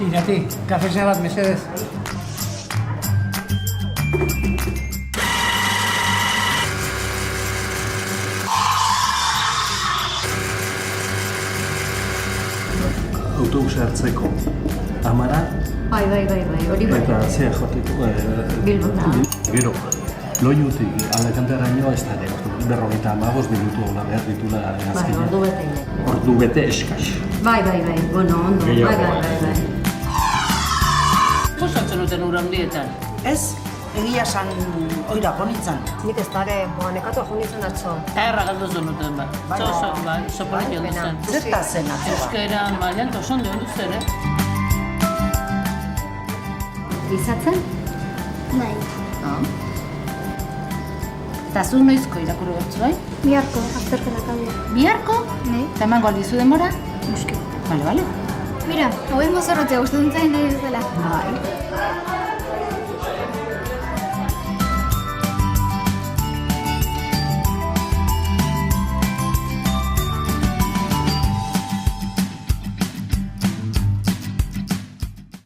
Irati, kafesne bat, mesedez. Autobusa hartzeko Amara Bai, hori bai. eta zea joteko Bilbora. Gero, Loiutik Alakantaraino ez da ere, 55 minutu hola behar ditula Bai, azkenean. ordu bete. Ordu bete eskas. Bai, bueno, ondo. Bai. Gozatzen duten ura handietan. Ez, egia esan oira jonitzen. Nik ez dare, nekatu ahon izan atzo. Erra galdu duten ba. Soporik joan duzen. Zerta zen atzoa. Euskera mailan toson joan duzen, Izatzen? Bai, Eta zu noizko irakurri bertzu, bai? biharko, azterketak alde. Biharko? Nei, Eta emango aldizu denbora? muski. Bale. Mira, hauen mozorrotzea gustatzen zain nahi dutela. Bai.